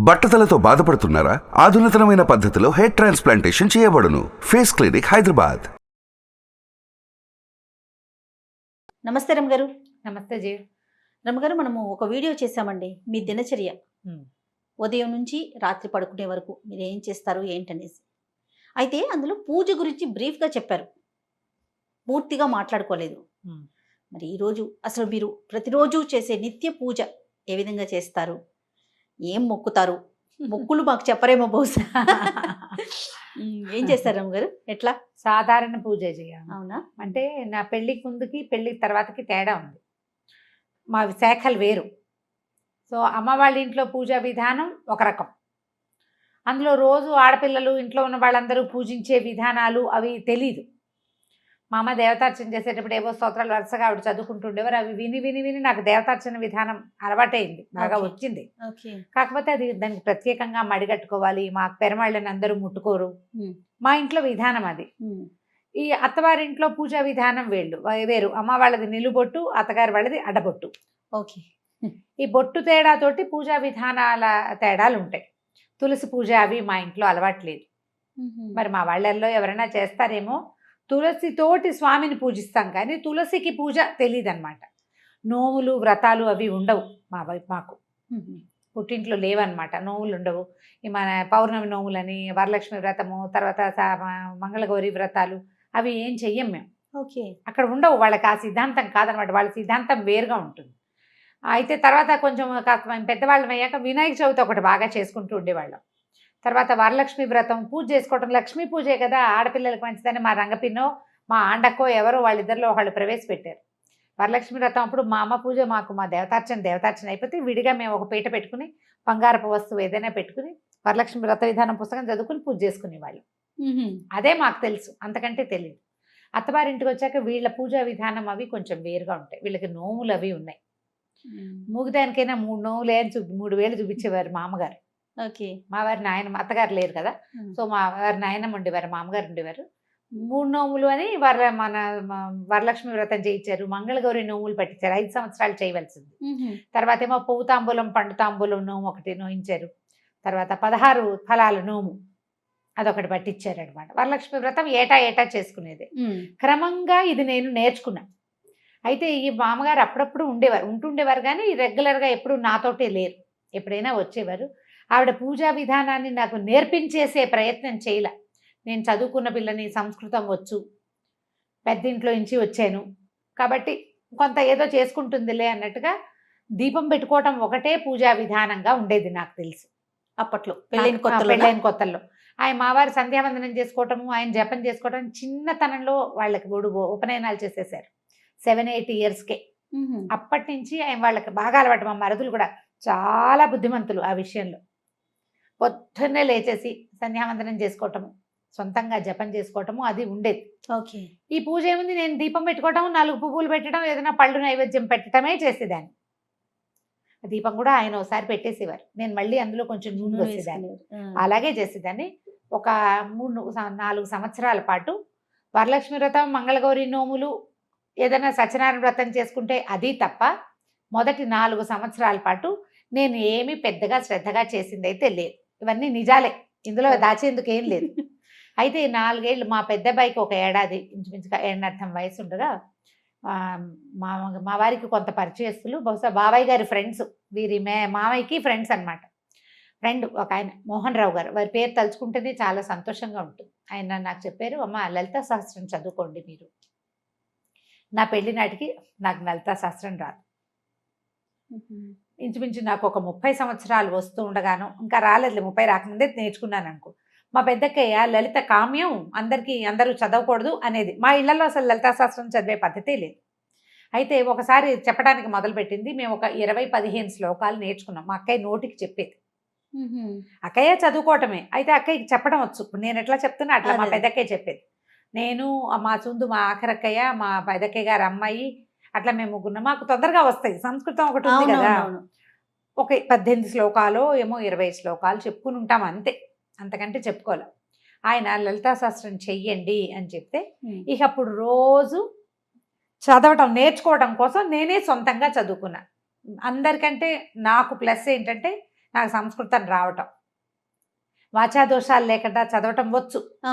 బట్టతలతో బాధపడుతున్నారా? ఆధునితనమైన పద్ధతిలో hair transplantation చేయబడును. Face clinic, Hyderabad. నమస్తే రమగారు. నమస్తే జీ. రమగారు, మనము ఒక వీడియో చేశామండి. మీ దినచర్య ఉదయం నుంచి రాత్రి పడుకునే వరకు మీరు ఏం చేస్తారు ఏంటనేసి. అయితే అందులో పూజ గురించి బ్రీఫ్గా చెప్పారు, పూర్తిగా మాట్లాడుకోలేదు. మరి ఈరోజు అసలు మీరు ప్రతిరోజు చేసే నిత్య పూజ ఏ విధంగా చేస్తారు, ఏం మొక్కుతారు? మొక్కులు మాకు చెప్పరేమో బహుశా. ఏం చేస్తారు రమగారు? ఎట్లా? సాధారణ పూజ చేయాలి. అవునా? అంటే నా పెళ్ళికి ముందుకి పెళ్ళికి తర్వాతకి తేడా ఉంది. మా శాఖలు వేరు. సో అమ్మ వాళ్ళ ఇంట్లో పూజా విధానం ఒక రకం. అందులో రోజు ఆడపిల్లలు ఇంట్లో ఉన్న వాళ్ళందరూ పూజించే విధానాలు అవి తెలీదు. మా అమ్మ దేవతార్చన చేసేటప్పుడు ఏవో స్తోత్రాలు వరుసగా ఆవిడ చదువుకుంటుండేవారు. అవి విని విని విని నాకు దేవతార్చన విధానం అలవాటైంది, బాగా వచ్చింది. కాకపోతే అది దానికి ప్రత్యేకంగా మడిగట్టుకోవాలి. మా పెరమాళ్ళని అందరూ ముట్టుకోరు. మా ఇంట్లో విధానం అది. ఈ అత్తవారింట్లో పూజా విధానం వేరు. అమ్మ వాళ్ళది నిలుబొట్టు, అత్తగారి వాళ్ళది అడ్డబొట్టు. ఓకే. ఈ బొట్టు తేడాతోటి పూజా విధానాల తేడాలు ఉంటాయి. తులసి పూజ అవి మా ఇంట్లో అలవాట్లేదు. మరి మా వాళ్ళల్లో ఎవరైనా చేస్తారేమో. తులసితోటి స్వామిని పూజిస్తాం కానీ తులసికి పూజ తెలియదన్నమాట. నోములు వ్రతాలు అవి ఉండవు మాకు. పుట్టింట్లో లేవన్నమాట, నోములు ఉండవు. మన పౌర్ణమి నోములని, వరలక్ష్మి వ్రతము, తర్వాత మంగళగౌరి వ్రతాలు అవి ఏం చెయ్యం మేము. ఓకే. అక్కడ ఉండవు. వాళ్ళకి ఆ సిద్ధాంతం కాదనమాట. వాళ్ళ సిద్ధాంతం వేరుగా ఉంటుంది. అయితే తర్వాత కొంచెం కాస్త పెద్దవాళ్ళం అయ్యాక వినాయక చవితి ఒకటి బాగా చేసుకుంటూ ఉండేవాళ్ళం. తర్వాత వరలక్ష్మి వ్రతం పూజ చేసుకోవటం, లక్ష్మీ పూజే కదా, ఆడపిల్లలకి మంచిదని మా రంగపిన్నో మా ఆండక్కో ఎవరో వాళ్ళిద్దరిలో వాళ్ళు ప్రవేశపెట్టారు. వరలక్ష్మి వ్రతం అప్పుడు మా అమ్మ పూజ, మాకు మా దేవతార్చన అయిపోతే విడిగా మేము ఒక పీట పెట్టుకుని బంగారపు వస్తువు ఏదైనా పెట్టుకుని వరలక్ష్మి వ్రత విధానం పుస్తకం చదువుకుని పూజ చేసుకునేవాళ్ళు. అదే మాకు తెలుసు, అంతకంటే తెలియదు. అత్తవారింటికి వచ్చాక వీళ్ళ పూజా విధానం అవి కొంచెం వేరుగా ఉంటాయి. వీళ్ళకి నోములు అవి ఉన్నాయి. మూగిదానికైనా 3 నోములే అని 3 వేలు చూపించేవారు మా అమ్మగారు. ఓకే. మా వారి నాయన, అత్తగారు లేరు కదా, సో మా వారి నాయనమ్మ ఉండేవారు, మా అమ్మగారు ఉండేవారు. 3 నోములు అని మన వరలక్ష్మి వ్రతం చేయించారు. మంగళగౌరి నోములు పట్టించారు, 5 సంవత్సరాలు చేయవలసింది. తర్వాత ఏమో పువ్వు తాంబూలం పండు తాంబూలం నోము ఒకటి నోయించారు. తర్వాత 16 ఫలాల నోము అదొకటి పట్టించారు అనమాట. వరలక్ష్మి వ్రతం ఏటా చేసుకునేది. క్రమంగా ఇది నేను నేర్చుకున్నా. అయితే ఈ మామగారు అప్పుడప్పుడు ఉంటుండేవారు కానీ రెగ్యులర్గా ఎప్పుడు నాతోటే లేరు. ఎప్పుడైనా వచ్చేవారు. ఆవిడ పూజా విధానాన్ని నాకు నేర్పించేసే ప్రయత్నం చేయలే. నేను చదువుకున్న పిల్లని, సంస్కృతం వచ్చు, పెద్దింట్లో నుంచి వచ్చాను కాబట్టి కొంత ఏదో చేసుకుంటుందిలే అన్నట్టుగా దీపం పెట్టుకోవటం ఒకటే పూజా విధానంగా ఉండేది నాకు తెలుసు అప్పట్లో, పెళ్ళైన కొత్తల్లో. ఆయన మావారు సంధ్యావందనం చేసుకోవటము, ఆయన జపం చేసుకోవటం చిన్నతనంలో వాళ్ళకి ఉపనయనాలు చేసేసారు 7-8 ఇయర్స్కే. అప్పటి నుంచి ఆయన వాళ్ళకి బాగా అలవాటు. మా మరుదులు కూడా చాలా బుద్ధిమంతులు ఆ విషయంలో. పొద్దున్నే లేచేసి సంధ్యావందనం చేసుకోవటము, సొంతంగా జపం చేసుకోవటము అది ఉండేది. ఓకే. ఈ పూజ ఏముంది, నేను దీపం పెట్టుకోవటం, 4 పువ్వులు పెట్టడం, ఏదైనా పళ్ళు నైవేద్యం పెట్టడమే చేసేదాన్ని. దీపం కూడా ఆయన ఒకసారి పెట్టేసేవారు, నేను మళ్ళీ అందులో కొంచెం నూనె వేసేదాన్ని. అలాగే చేసేదాన్ని. ఒక 3-4 సంవత్సరాల పాటు వరలక్ష్మి వ్రతం, మంగళగౌరి నోములు, ఏదైనా సత్యనారాయణ వ్రతం చేసుకుంటే అది తప్ప మొదటి 4 సంవత్సరాల పాటు నేను ఏమీ పెద్దగా శ్రద్ధగా చేసింది అయితే లేదు. ఇవన్నీ నిజాలే, ఇందులో దాచేందుకు ఏం లేదు. అయితే 4 ఏళ్ళు మా పెద్ద అబ్బాయికి ఒక ఏడాది ఇంచుమించుగా ఏడనర్థం వయసు ఉండగా మా వారికి కొంత పరిచయస్తులు, బహుశా బాబాయ్ గారి ఫ్రెండ్స్, వీరి మామయ్యకి ఫ్రెండ్స్ అనమాట. ఫ్రెండ్ ఒక ఆయన మోహన్ రావు గారు, వారి పేరు తలుచుకుంటేనే చాలా సంతోషంగా ఉంటుంది. ఆయన నాకు చెప్పారు, అమ్మ లలితా సహస్రం చదువుకోండి మీరు. నా పెళ్లి నాటికి నాకు లలితా సహస్రం రాదు. ఇంచుమించు నాకు ఒక 30 సంవత్సరాలు వస్తూ ఉండగాను, ఇంకా రాలేదు, 30 రాకముందే నేర్చుకున్నాను అనుకో. మా పెద్దక్కయ్య లలిత కామ్యం, అందరూ చదవకూడదు అనేది. మా ఇళ్లలో అసలు లలితా శాస్త్రం చదివే పద్ధతే లేదు. అయితే ఒకసారి చెప్పడానికి మొదలుపెట్టింది. మేము ఒక 20-15 శ్లోకాలు నేర్చుకున్నాం. మా అక్కయ్య నోటికి చెప్పేది. అక్కయ్య చదువుకోవటమే, అయితే అక్కయ్యకి చెప్పడం వచ్చు. నేను ఎట్లా చెప్తున్నా అట్లా మా పెద్దక్కయ్య చెప్పేది. నేను, మా చుందు, మా ఆఖరక్కయ్య, మా పెద్దక్కయ్య గారు అమ్మాయి, అట్లా మేము ముగ్గురున్నాం. మాకు తొందరగా వస్తాయి. సంస్కృతం ఒకటి ఉంది కదా, ఒక 18 శ్లోకాలు ఏమో 20 శ్లోకాలు చెప్పుకుని ఉంటాం అంతే, అంతకంటే చెప్పుకోలే. ఆయన లలితా శాస్త్రం చెయ్యండి అని చెప్తే ఇక అప్పుడు రోజు చదవటం నేర్చుకోవడం కోసం నేనే సొంతంగా చదువుకున్నా. అందరికంటే నాకు ప్లస్ ఏంటంటే నాకు సంస్కృతం రావటం, వాచా దోషాలు లేకుండా చదవటం వచ్చు. ఆ,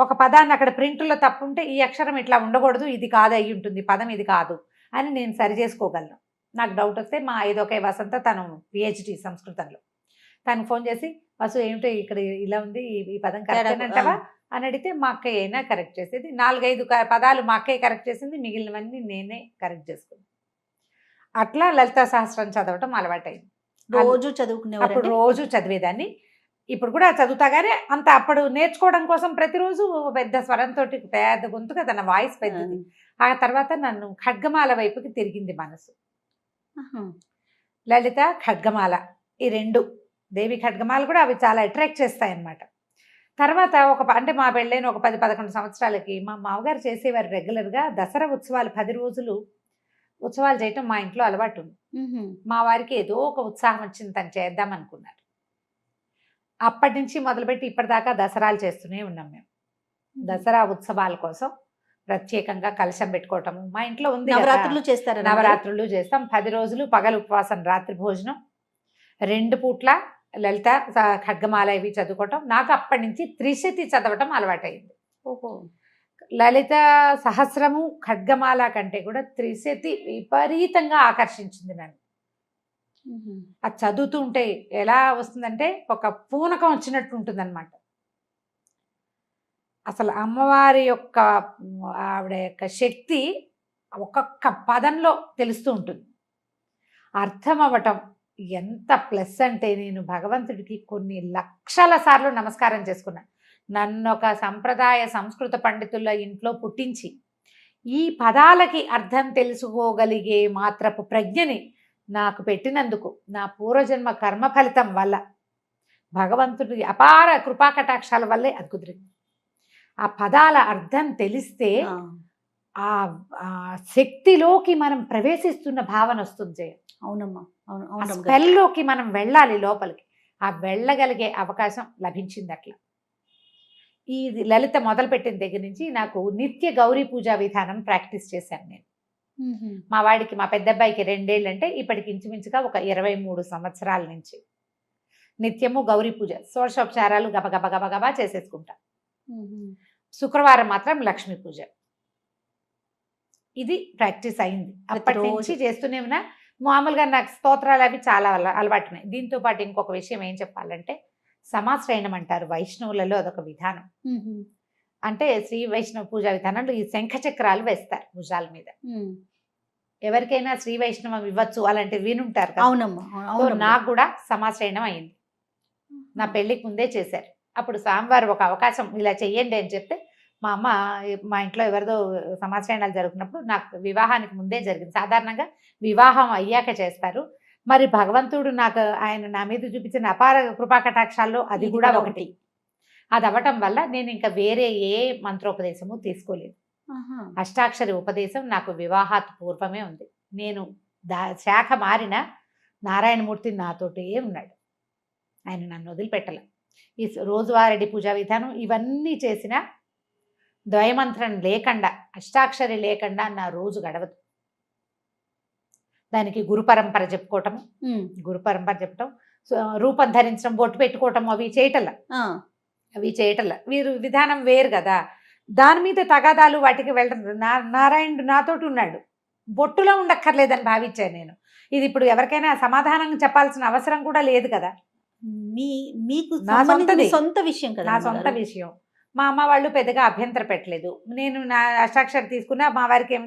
ఒక పదాన్ని అక్కడ ప్రింట్లో తప్పుంటే ఈ అక్షరం ఇట్లా ఉండకూడదు, ఇది కాదు అయ్యి ఉంటుంది, పదం ఇది కాదు అని నేను సరి చేసుకోగలను. నాకు డౌట్ వస్తే మా ఐదొకే వసంత, తను పిహెచ్డి సంస్కృతంలో, తను ఫోన్ చేసి వసు ఏమిటో ఇక్కడ ఇలా ఉంది, ఈ పదం కరెక్ట్ అంటావా అని అడిగితే మా అక్కయ్య అయినా కరెక్ట్ చేసేది. 4-5 పదాలు మా అక్కయ్య కరెక్ట్ చేసింది, మిగిలినవన్నీ నేనే కరెక్ట్ చేసుకున్నాను. అట్లా లలితా సహస్రం చదవటం అలవాటైంది. రోజు అప్పుడు చదువుకునేవారు. రోజు చదివేదాన్ని. ఇప్పుడు కూడా చదువుతా కానీ అంత అప్పుడు నేర్చుకోవడం కోసం ప్రతిరోజు పెద్ద స్వరంతో, పెద్ద గొంతుగా తన వాయిస్ పెద్దది. ఆ తర్వాత నన్ను ఖడ్గమాల వైపుకి తిరిగింది మనసు. లలిత, ఖడ్గమాల, ఈ 2 దేవి ఖడ్గమాల కూడా అవి చాలా అట్రాక్ట్ చేస్తాయి అన్నమాట. తర్వాత అంటే మా పెళ్ళైన ఒక 10-11 సంవత్సరాలకి మా మామగారు చేసేవారు రెగ్యులర్గా దసరా ఉత్సవాలు 10 రోజులు ఉత్సవాలు చేయటం మా ఇంట్లో అలవాటు ఉంది. మా వారికి ఏదో ఒక ఉత్సాహం వచ్చింది, తను చేద్దాం అనుకున్నారు. అప్పటి నుంచి మొదలుపెట్టి ఇప్పటిదాకా దసరాలు చేస్తూనే ఉన్నాం మేము. దసరా ఉత్సవాల కోసం ప్రత్యేకంగా కలశం పెట్టుకోవటము మా ఇంట్లో ఉంది. నవరాత్రులు చేస్తారు. నవరాత్రులు చేస్తాం. 10 రోజులు పగలు ఉపవాసం, రాత్రి భోజనం, 2 పూట్ల లలిత ఖడ్గమాల ఇవి చదువుకోవటం. నాకు అప్పటి నుంచి త్రిశతి చదవటం అలవాటైంది. ఓహో. లలిత సహస్రము ఖడ్గమాల కంటే కూడా త్రిశతి విపరీతంగా ఆకర్షించింది నన్ను. అది చదువుతూ ఉంటే ఎలా వస్తుందంటే ఒక పూనకం వచ్చినట్టు ఉంటుంది అనమాట. అసలు అమ్మవారి యొక్క ఆవిడ యొక్క శక్తి ఒక్కొక్క పదంలో తెలుస్తూ ఉంటుంది. అర్థం అవ్వటం ఎంత ప్లస్ అంటే, నేను భగవంతుడికి కొన్ని లక్షల సార్లు నమస్కారం చేసుకున్నాను. నన్ను ఒక సంప్రదాయ సంస్కృత పండితుల ఇంట్లో పుట్టించి ఈ పదాలకి అర్థం తెలుసుకోగలిగే మాత్రపు ప్రజ్ఞని నాకు పెట్టినందుకు, నా పూర్వజన్మ కర్మ ఫలితం వల్ల, భగవంతుడి అపార కృపాకటాక్షాల వల్లే అది కుదిరింది. ఆ పదాల అర్థం తెలిస్తే ఆ శక్తిలోకి మనం ప్రవేశిస్తున్న భావన వస్తుంది జయ. అవునమ్మా, అవును. స్పెల్లోకి మనం వెళ్ళాలి లోపలికి. ఆ వెళ్ళగలిగే అవకాశం లభించింది. అట్లా ఈ లలిత మొదలుపెట్టిన దగ్గర నుంచి నాకు నిత్య గౌరీ పూజా విధానం ప్రాక్టీస్ చేశాను నేను. మా వాడికి, మా పెద్ద అబ్బాయికి 2 ఏళ్ళు అంటే ఇప్పటికి ఇంచుమించుగా ఒక 23 సంవత్సరాల నుంచి నిత్యము గౌరీ పూజ, షోడశోపచారాలు గబగబ గబగబా చేసేసుకుంటా. శుక్రవారం మాత్రం లక్ష్మీ పూజ. ఇది ప్రాక్టీస్ అయింది. అప్పటి నుంచి చేస్తూనే ఉన్నా. మామూలుగా నాకు స్తోత్రాలు అవి చాలా అలవాటున్నాయి. దీంతో పాటు ఇంకొక విషయం ఏం చెప్పాలంటే, సమాశ్రయణం అంటారు వైష్ణవులలో, అదొక విధానం. అంటే శ్రీ వైష్ణవ పూజా విధానంలో ఈ శంఖ చక్రాలు వేస్తారు భుజాల మీద. ఎవరికైనా శ్రీ వైష్ణవం ఇవ్వచ్చు అలాంటివి వినుంటారు కదా. అవునమ్మా. నాకు కూడా సమాశ్రయణం అయింది. నా పెళ్లికి ముందే చేశారు. అప్పుడు స్వామివారు ఒక అవకాశం ఇలా చెయ్యండి అని చెప్తే, మా అమ్మ మా ఇంట్లో ఎవరిదో సమాశ్రయణాలు జరుగుతున్నప్పుడు, నాకు వివాహానికి ముందే జరిగింది. సాధారణంగా వివాహం అయ్యాక చేస్తారు. మరి భగవంతుడు నాకు ఆయన నా మీద చూపించిన అపార కృపాకటాక్షాల్లో అది కూడా ఒకటి. అది అవ్వటం వల్ల నేను ఇంకా వేరే ఏ మంత్రోపదేశము తీసుకోలేదు. అష్టాక్షరి ఉపదేశం నాకు వివాహాత్ పూర్వమే ఉంది. నేను శాఖ మారిన నారాయణమూర్తి నాతోటే ఉన్నాడు. ఆయన నన్ను వదిలిపెట్టలే. ఈ రోజువారీ పూజా విధానం ఇవన్నీ చేసిన ద్వయమంత్రం లేకుండా, అష్టాక్షరి లేకుండా నా రోజు గడవదు. దానికి గురు పరంపర చెప్పుకోవటం, గురు పరంపర చెప్పటం, రూపం ధరించడం, బొట్టు పెట్టుకోవటం, అవి చేయటల్లా వీరు విధానం వేరు కదా. దాని మీద తగాదాలు వాటికి వెళ్ళడం. నారాయణుడు నాతోటి ఉన్నాడు, బొట్టులో ఉండక్కర్లేదని భావించాను నేను. ఇది ఇప్పుడు ఎవరికైనా సమాధానం చెప్పాల్సిన అవసరం కూడా లేదు కదా. మీకు నా సొంత విషయం కదా, నా సొంత విషయం. మా అమ్మ వాళ్ళు పెద్దగా అభ్యంతర పెట్టలేదు. నేను నా అష్టాక్షరి తీసుకున్నా, మా వారికి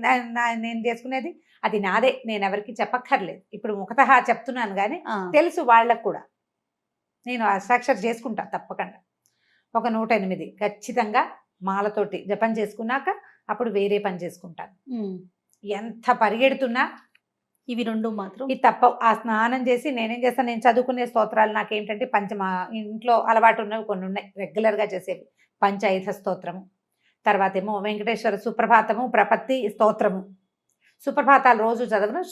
నేను చేసుకునేది అది నాదే, నేను ఎవరికి చెప్పక్కర్లేదు. ఇప్పుడు ముఖతః చెప్తున్నాను కానీ తెలుసు వాళ్ళకు కూడా. నేను అష్టాక్షరి చేసుకుంటా తప్పకుండా. ఒక 108 ఖచ్చితంగా మాలతోటి జపం చేసుకున్నాక అప్పుడు వేరే పని చేసుకుంటాను. ఎంత పరిగెడుతున్నా ఇవి 2 మాత్రం ఇది తప్ప. ఆ స్నానం చేసి నేనేం చేస్తాను, నేను చదువుకునే స్తోత్రాలు నాకేంటంటే మా ఇంట్లో అలవాటు ఉన్నవి కొన్ని ఉన్నాయి రెగ్యులర్గా చేసేవి. పంచాయుధ స్తోత్రము, తర్వాత ఏమో వెంకటేశ్వర సుప్రభాతము, ప్రపత్తి స్తోత్రము. సుప్రభాతాలు రోజు చదవను,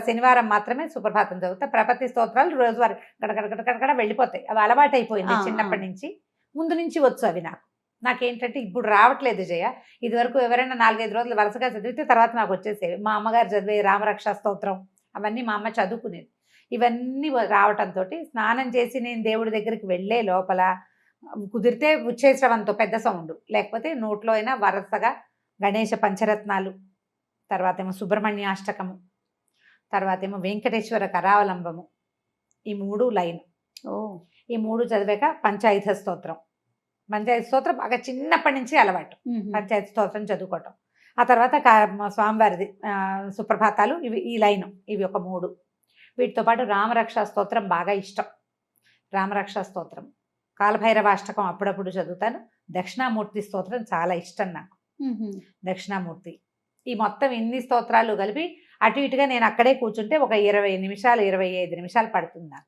శనివారం మాత్రమే సుప్రభాతం చదువుతా. ప్రపత్తి స్తోత్రాలు రోజువారి గడగడగడగడ వెళ్ళిపోతాయి. అవి అలవాటు అయిపోయింది చిన్నప్పటి నుంచి. ముందు నుంచి వచ్చు అవి నాకేంటంటే ఇప్పుడు రావట్లేదు జయ. ఇది వరకు ఎవరైనా 4-5 రోజులు వరుసగా చదివితే తర్వాత నాకు వచ్చేసేవి. మా అమ్మగారు చదివే రామరక్ష స్తోత్రం అవన్నీ మా అమ్మ చదువుకునేది. ఇవన్నీ రావటంతో స్నానం చేసి నేను దేవుడి దగ్గరికి వెళ్ళే లోపల కుదిరితే ఉచ్చేశ్రవంతో పెద్ద సౌండ్, లేకపోతే నోట్లో అయినా వరుసగా గణేష పంచరత్నాలు, తర్వాత ఏమో సుబ్రహ్మణ్యాష్టకము, తర్వాత ఏమో వెంకటేశ్వర కరావలంబము, ఈ 3 లైన్. ఈ 3 చదివాక పంచాయుధ స్తోత్రం. పంచాయతీ స్తోత్రం బాగా చిన్నప్పటి నుంచి అలవాటు, పంచాయతీ స్తోత్రం చదువుకోవటం. ఆ తర్వాత స్వామివారిది సుప్రభాతాలు, ఇవి ఈ లైన్, ఇవి ఒక 3. వీటితో పాటు రామరక్షా స్తోత్రం బాగా ఇష్టం. రామరక్షా స్తోత్రం, కాలభైరవాష్టకం అప్పుడప్పుడు చదువుతాను. దక్షిణామూర్తి స్తోత్రం చాలా ఇష్టం నాకు. దక్షిణామూర్తి, ఈ మొత్తం ఇన్ని స్తోత్రాలు కలిపి అటు ఇటుగా నేను అక్కడే కూర్చుంటే ఒక 20 నిమిషాలు 25 నిమిషాలు పడుతుంది నాకు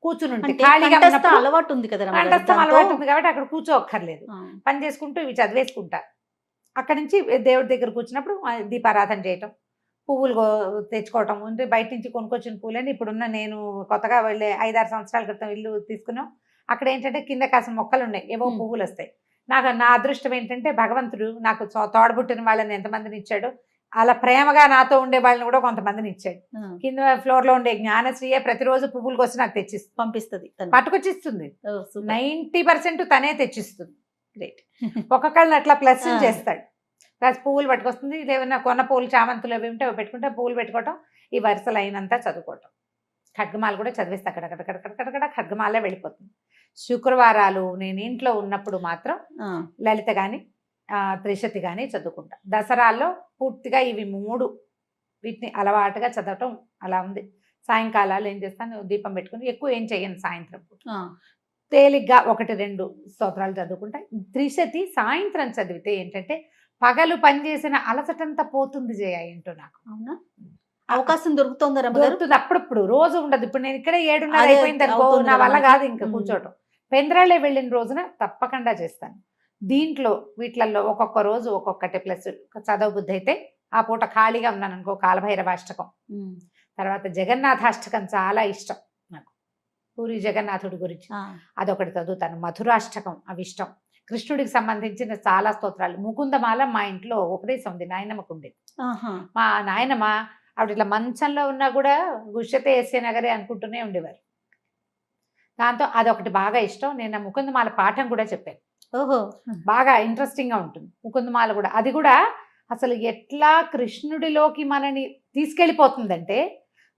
కూర్చుని ఉంటే. ఖాళీగా అలవాటు ఉంది కదా, కంఠస్థం అలవాటు ఉంది కాబట్టి అక్కడ కూర్చోక్కర్లేదు, పని చేసుకుంటూ ఇవి చదివేసుకుంటా. అక్కడి నుంచి దేవుడి దగ్గర కూర్చున్నప్పుడు దీపారాధన చేయటం, పువ్వులు తెచ్చుకోవటం. అంటే బయట నుంచి కొనుక్కొచ్చిన పువ్వులని ఇప్పుడున్న నేను కొత్తగా వెళ్ళే 5-6 సంవత్సరాల క్రితం ఇల్లు తీసుకున్నాం. అక్కడ ఏంటంటే కింద కాసిన మొక్కలు ఉన్నాయి, ఏవో పువ్వులు వస్తాయి. నా అదృష్టం ఏంటంటే భగవంతుడు నాకు తోడబుట్టిన వాళ్ళని ఎంతమందిని ఇచ్చాడో, అలా ప్రేమగా నాతో ఉండే వాళ్ళని కూడా కొంతమందిని ఇచ్చాడు. కింద ఫ్లోర్ లో ఉండే జ్ఞానశ్రీయే ప్రతిరోజు పువ్వులు కోసి నాకు తెచ్చిస్తుంది, పంపిస్తుంది, పట్టుకొచ్చిస్తుంది. 90% తనే తెచ్చిస్తుంది. గ్రేట్. ఒక్కొక్కళ్ళని అట్లా ప్లస్ చేస్తాడు. ప్లస్ పువ్వులు పట్టుకొస్తుంది, ఏమైనా కొన్న పువ్వులు చామంతులు అవి ఉంటే అవి పెట్టుకుంటే పువ్వులు పెట్టుకోవటం, ఈ వరుస లైన్ అంతా చదువుకోవటం. ఖడ్గమాల కూడా చదివేస్తే అక్కడక్కడ ఖడ్గమాలే వెళ్ళిపోతుంది. శుక్రవారాలు నేను ఇంట్లో ఉన్నప్పుడు మాత్రం లలిత కానీ త్రిశతి కానీ చదువుకుంటా. దసరాల్లో పూర్తిగా ఇవి 3 వీటిని అలవాటుగా చదవటం అలా ఉంది. సాయంకాలాలు ఏం చేస్తాను, దీపం పెట్టుకుని ఎక్కువ ఏం చేయను. సాయంత్రం తేలిగ్గా 1-2 స్తోత్రాలు చదువుకుంటా. త్రిశతి సాయంత్రం చదివితే ఏంటంటే పగలు పనిచేసిన అలసటంతా పోతుంది జయ. ఏంటో నాకు అవునా అవకాశం దొరుకుతుంది అప్పుడప్పుడు, రోజు ఉండదు. ఇప్పుడు నేను ఇక్కడ 7:30 అయిపోయింది అనుకో, నా వల్ల కాదు ఇంకా కూర్చోవటం. పెందరాళ్ళే వెళ్ళిన రోజున తప్పకుండా చేస్తాను. దీంట్లో వీటిలలో ఒక్కొక్క రోజు ఒక్కొక్కటి ప్లస్ చదవబుద్ధి అయితే ఆ పూట ఖాళీగా ఉన్నాను అనుకో, కాలభైరవాష్టకం, తర్వాత జగన్నాథాష్టకం చాలా ఇష్టం నాకు, పూరి జగన్నాథుడి గురించి అదొకటి చదువుతాను. మధురాష్టకం అవి ఇష్టం. కృష్ణుడికి సంబంధించిన చాలా స్తోత్రాలు. ముకుందమాల మా ఇంట్లో ఉపదేశం ఉంది, నాయనమ్మకు ఉండేది. మా నాయనమ్మ ఆవిడ ఇట్లా మంచంలో ఉన్నా కూడా గుష్యతే ఎస్ఏ నగరే అనుకుంటూనే ఉండేవారు. దాంతో అదొకటి బాగా ఇష్టం. నేను ఆ ముకుందమాల పాఠం కూడా చెప్పాను. ఓహో, బాగా ఇంట్రెస్టింగ్ గా ఉంటుంది ముకుందమాల కూడా. అది కూడా అసలు ఎట్లా కృష్ణుడిలోకి మనని తీసుకెళ్ళిపోతుందంటే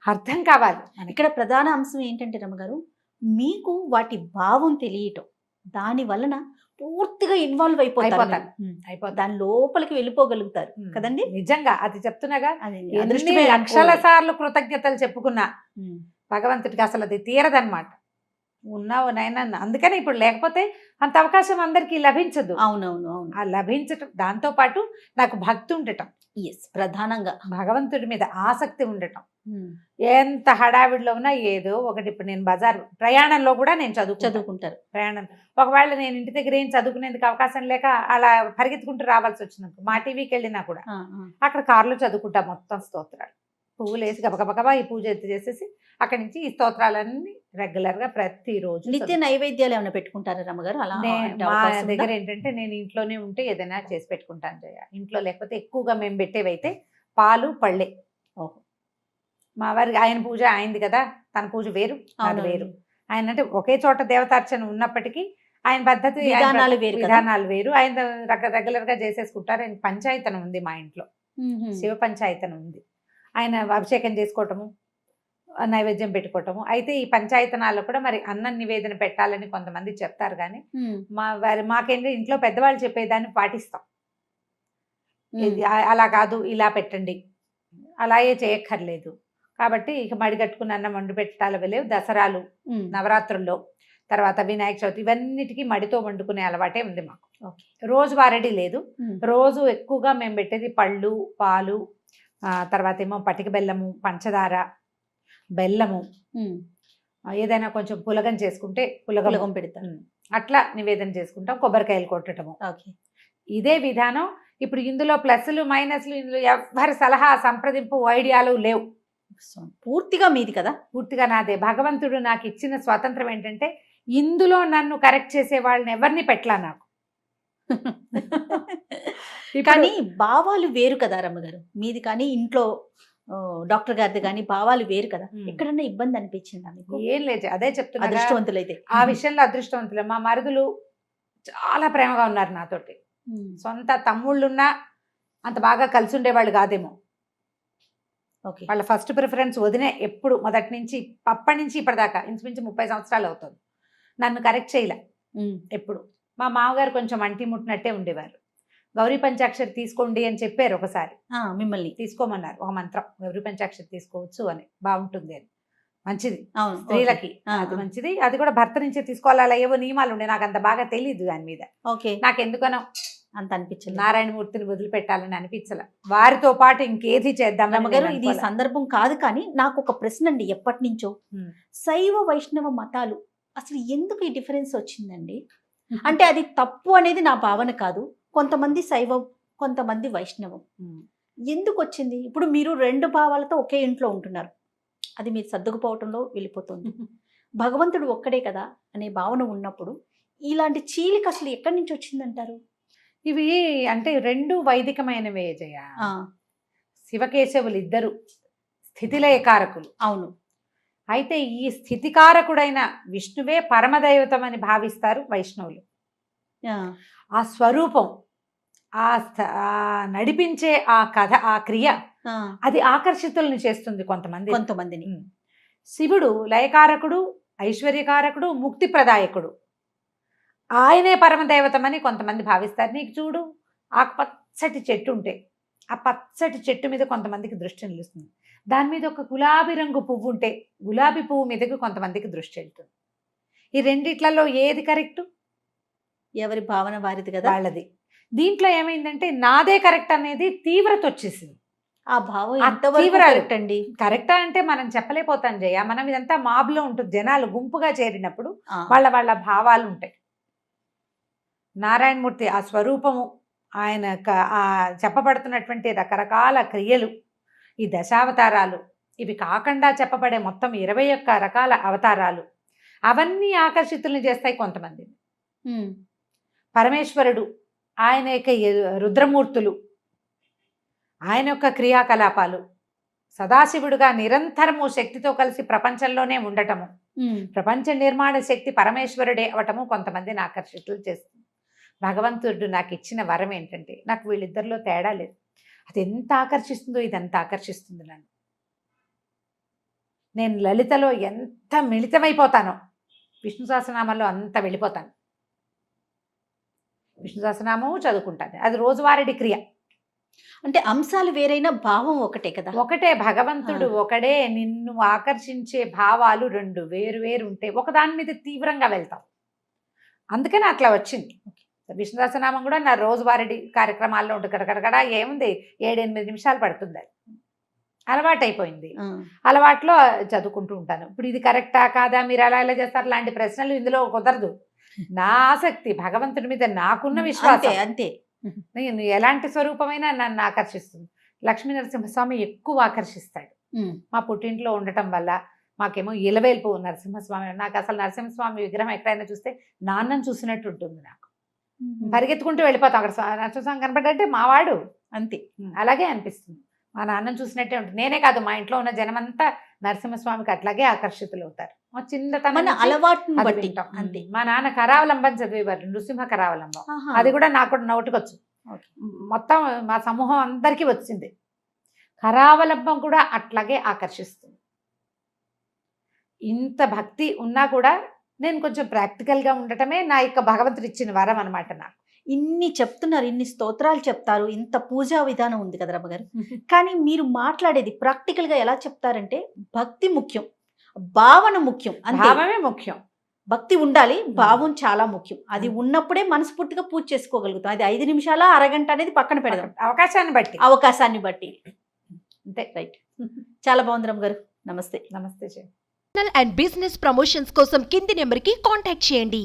అర్థం కావాలి. ఇక్కడ ప్రధాన అంశం ఏంటంటే రమ్మగారు, మీకు వాటి భావం తెలియటం, దాని వలన పూర్తిగా ఇన్వాల్వ్ అయిపోతారు, దాని లోపలికి వెళ్ళిపోగలుగుతారు కదండి. నిజంగా అది చెప్తున్నాగా, లక్షల సార్లు కృతజ్ఞతలు చెప్పుకున్నా భగవంతుడికి అసలు అది తీరదనమాట. ఉన్నావు నాయన, అందుకని ఇప్పుడు లేకపోతే అంత అవకాశం అందరికీ లభించదు. అవునవును అవును. ఆ లభించటం, దాంతో పాటు నాకు భక్తి ఉండటం, ప్రధానంగా భగవంతుడి మీద ఆసక్తి ఉండటం. ఎంత హడావిడిలో ఉన్నా ఏదో ఒకటి. ఇప్పుడు నేను బజార్ ప్రయాణంలో కూడా నేను చదువుకుంటారు. ప్రయాణం ఒకవేళ నేను ఇంటి దగ్గర ఏం చదువుకునేందుకు అవకాశం లేక అలా పరిగెత్తుకుంటూ రావాల్సి వచ్చినప్పుడు మా టీవీకి వెళ్ళినా కూడా అక్కడ కారులో చదువుకుంటా మొత్తం స్తోత్రాలు. పువ్వులు వేసి గబగబా ఈ పూజ చేసేసి అక్కడి నుంచి ఈ స్తోత్రాలన్నీ రెగ్యులర్ గా ప్రతిరోజు. నిత్య నైవేద్యాలు ఏమైనా పెట్టుకుంటారా రమ్మగారు? అలా మా దగ్గర ఏంటంటే నేను ఇంట్లోనే ఉంటే ఏదైనా చేసి పెట్టుకుంటాను జయ. ఇంట్లో లేకపోతే ఎక్కువగా మేము పెట్టేవైతే పాలు పళ్ళే. ఓహో, మా వారికి ఆయన పూజ ఆయనది కదా, తన పూజ వేరు నాది వేరు. ఆయన అంటే ఒకే చోట దేవతార్చన ఉన్నప్పటికీ ఆయన పద్ధతి విధానాలు వేరు. ఆయన రెగ్యులర్ గా చేసేసుకుంటారు. ఆయన పంచాయతనం ఉంది మా ఇంట్లో, శివ పంచాయతనం ఉంది. ఆయన అభిషేకం చేసుకోవటము, నైవేద్యం పెట్టుకోవటము. అయితే ఈ పంచాయతనాల్లో కూడా మరి అన్నం నివేదన పెట్టాలని కొంతమంది చెప్తారు, కానీ మాకేంటి ఇంట్లో పెద్దవాళ్ళు చెప్పేదాన్ని పాటిస్తాం. అలా కాదు, ఇలా పెట్టండి, అలాగే చేయక్కర్లేదు. కాబట్టి ఇక మడి కట్టుకుని అన్నం వండి పెట్టాలి వెళ్ళేవి. దసరాలు, నవరాత్రుల్లో, తర్వాత వినాయక చవితి, ఇవన్నిటికీ మడితో వండుకునే అలవాటే ఉంది మాకు. రోజు వారడి లేదు. రోజు ఎక్కువగా మేము పెట్టేది పళ్ళు, పాలు, తర్వాత ఏమో పటిక బెల్లము, పంచదార, బెల్లము, ఏదైనా కొంచెం పులగం చేసుకుంటే పులగం పెడతాం, అట్లా నివేదన చేసుకుంటాం. కొబ్బరికాయలు కొట్టడము. ఇదే విధానం. ఇప్పుడు ఇందులో ప్లస్లు మైనస్లు ఇందులో ఎవరి సలహా సంప్రదింపు ఐడియాలు లేవు. పూర్తిగా మీది కదా, పూర్తిగా నాదే. భగవంతుడు నాకు ఇచ్చిన స్వాతంత్రం ఏంటంటే ఇందులో నన్ను కరెక్ట్ చేసే వాళ్ళని ఎవరిని పెట్టలా నాకు. కానీ భావాలు వేరు కదా రమ్మగారు మీది. కానీ ఇంట్లో డాక్టర్ గారిది కానీ భావాలు వేరు కదా, ఉమ్. ఎక్కడన్నా ఇబ్బంది అనిపించిందా మీకు? ఏం లేదు, అదే చెప్తున్నా కదా. అదృష్టవంతులైతే. ఆ విషయంలో అదృష్టవంతులే. మా మరుదులు చాలా ప్రేమగా ఉన్నారు నాతోటి. సొంత తమ్ముళ్ళున్నా అంత బాగా కలిసి ఉండేవాళ్ళు కాదేమో. ఓకే. వాళ్ళ ఫస్ట్ ప్రిఫరెన్స్ వదినే ఎప్పుడు, మొదటి నుంచి అప్పటి నుంచి ఇప్పటిదాకా ఇంచుమించు 30 సంవత్సరాలు అవుతుంది. నన్ను కరెక్ట్ చేయలే ఎప్పుడు. మా మామగారు కొంచెం అంటి ముట్టినట్టే ఉండేవారు. గౌరీ పంచాక్షరి తీసుకోండి అని చెప్పారు ఒకసారి, మిమ్మల్ని తీసుకోమన్నారు ఒక మంత్రం, గౌరీ పంచాక్షరి తీసుకోవచ్చు అని, బాగుంటుంది అని, మంచిది అవును స్త్రీలకి, అది మంచిది, అది కూడా భర్త నుంచే తీసుకోవాలి, అలా ఏవో నియమాలు ఉండే, నాకు అంత బాగా తెలియదు దాని మీద. ఓకే. నాకు ఎందుకనో అంత అనిపించింది. నారాయణమూర్తిని వదిలిపెట్టాలని అనిపించల, వారితో పాటు ఇంకేది చేద్దాం. రమ్మగారు ఇది సందర్భం కాదు, కానీ నాకు ఒక ప్రశ్న అండి, ఎప్పటి నుంచో శైవ వైష్ణవ మతాలు అసలు ఎందుకు ఈ డిఫరెన్స్ వచ్చిందండి? అంటే అది తప్పు అనేది నా భావన కాదు, కొంతమంది శైవం కొంతమంది వైష్ణవం, ఎందుకు వచ్చింది? ఇప్పుడు మీరు రెండు భావాలతో ఒకే ఇంట్లో ఉంటున్నారు, అది మీరు సర్దుకుపోవటంలో వెళ్ళిపోతుంది. భగవంతుడు ఒక్కడే కదా అనే భావన ఉన్నప్పుడు ఇలాంటి చీలిక అసలు ఎక్కడి నుంచి వచ్చిందంటారు? ఇవి అంటే రెండు వైదికమైనవే జయ. శివకేశవులు ఇద్దరు స్థితిలయకారకులు. అవును. అయితే ఈ స్థితికారకుడైన విష్ణువే పరమదైవతం అని భావిస్తారు వైష్ణవులు. ఆ స్వరూపం, ఆ నడిపించే ఆ కథ, ఆ క్రియ, అది ఆకర్షితుల్ని చేస్తుంది కొంతమందిని. శివుడు లయకారకుడు, ఐశ్వర్యకారకుడు, ముక్తి ప్రదాయకుడు, ఆయనే పరమదైవతమని కొంతమంది భావిస్తారు. నీకు చూడు, ఆ పచ్చటి చెట్టు ఉంటే ఆ పచ్చటి చెట్టు మీద కొంతమందికి దృష్టి నిలుస్తుంది, దాని మీద ఒక గులాబీ రంగు పువ్వు ఉంటే గులాబీ పువ్వు మీదకి కొంతమందికి దృష్టి వెళ్తుంది. ఈ రెండిట్లలో ఏది కరెక్ట్? ఎవరి భావన వారిది కదా, వాళ్ళది. దీంట్లో ఏమైందంటే నాదే కరెక్ట్ అనేది తీవ్రత వచ్చేసింది. ఆ భావం కరెక్ట్ అండి, కరెక్టా అంటే మనం చెప్పలేకపోతాం జయ. మనం ఇదంతా మాబ్లో ఉంటుంది, జనాలు గుంపుగా చేరినప్పుడు వాళ్ళ భావాలు ఉంటాయి. నారాయణమూర్తి ఆ స్వరూపము, ఆయన ఆ చెప్పబడుతున్నటువంటి రకరకాల క్రియలు, ఈ దశావతారాలు, ఇవి కాకుండా చెప్పబడే మొత్తం 21 రకాల అవతారాలు, అవన్నీ ఆకర్షితుల్ని చేస్తాయి కొంతమంది. పరమేశ్వరుడు, ఆయన యొక్క రుద్రమూర్తులు, ఆయన యొక్క క్రియాకలాపాలు, సదాశివుడుగా నిరంతరము శక్తితో కలిసి ప్రపంచంలోనే ఉండటము, ప్రపంచ నిర్మాణ శక్తి పరమేశ్వరుడే అవటము కొంతమందిని ఆకర్షితులు చేస్తుంది. భగవంతుడు నాకు ఇచ్చిన వరం ఏంటంటే, నాకు వీళ్ళిద్దరిలో తేడా లేదు. అది ఎంత ఆకర్షిస్తుందో ఇదంతా ఆకర్షిస్తుంది నన్ను. నేను లలితలో ఎంత మిళితమైపోతానో విష్ణు సహస్రనామంలో అంత వెళ్ళిపోతాను. విష్ణు సహస్రనామము చదువుకుంటాను, అది రోజువారీ క్రియ. అంటే అంశాలు వేరైనా భావం ఒకటే కదా. ఒకటే, భగవంతుడు ఒకడే. నిన్ను ఆకర్షించే భావాలు రెండు వేరు వేరు ఉంటే ఒకదాని మీద తీవ్రంగా వెళ్తాం, అందుకని అట్లా వచ్చింది. విష్ణు సహస్రనామం కూడా నా రోజువారీ కార్యక్రమాల్లో ఉంటుంది. కడకడగడ ఏముంది, 7-8 నిమిషాలు పడుతుంది, అలవాటైపోయింది. అలవాట్లో చదువుకుంటూ ఉంటాను. ఇప్పుడు ఇది కరెక్టా కాదా, మీరు అలా ఇలా చేస్తారు లాంటి ప్రశ్నలు ఇందులో కుదరదు. నా ఆసక్తి భగవంతుడి మీద నాకున్న విశ్వాసం అంతే. నేను ఎలాంటి స్వరూపమైనా నన్ను ఆకర్షిస్తుంది. లక్ష్మీ నరసింహస్వామి ఎక్కువ ఆకర్షిస్తాడు. మా పుట్టింట్లో ఉండటం వల్ల మాకేమో ఇలవేల్పు నరసింహస్వామి. నాకు అసలు నరసింహస్వామి విగ్రహం ఎక్కడైనా చూస్తే నాన్నను చూసినట్టు ఉంటుంది. నాకు పరిగెత్తుకుంటూ వెళ్ళిపోతాం, అక్కడ నరసింహస్వామి కనపడ్డంటే మావాడు అంతే, అలాగే అనిపిస్తుంది. మా నాన్నను చూసినట్టే ఉంటుంది. నేనే కాదు, మా ఇంట్లో ఉన్న జనమంతా నరసింహస్వామికి అట్లాగే ఆకర్షితులు అవుతారు. మా చిన్నతనం అలవాటును బట్టి అంతే. మా నాన్న కరావలంబం చదివేవారు, నృసింహ కరావలంబం. అది కూడా నాకు నోటికొచ్చు. మొత్తం మా సమూహం అందరికీ వచ్చింది. కరావలంబం కూడా అట్లాగే ఆకర్షిస్తుంది. ఇంత భక్తి ఉన్నా కూడా నేను కొంచెం ప్రాక్టికల్గా ఉండటమే నా యొక్క భగవంతుడు ఇచ్చిన వరం అనమాట. నాకు ఇన్ని చెప్తున్నారు, ఇన్ని స్తోత్రాలు చెప్తారు, ఇంత పూజా విధానం ఉంది కదా రమ్మగారు, కానీ మీరు మాట్లాడేది ప్రాక్టికల్గా ఎలా చెప్తారంటే భక్తి ముఖ్యం, భావన ముఖ్యం. భావమే ముఖ్యం. భక్తి ఉండాలి, భావం చాలా ముఖ్యం. అది ఉన్నప్పుడే మనస్ఫూర్తిగా పూజ చేసుకోగలుగుతాం. అది 5 నిమిషాల అరగంట అనేది పక్కన పెడదాం, అవకాశాన్ని బట్టి అంతే. రైట్. చాలా బాగుంది రమ్మగారు. నమస్తే. నమస్తే. అండ్ బిజినెస్ ప్రమోషన్స్ కోసం కింది నెంబర్కి కాంటాక్ట్ చేయండి.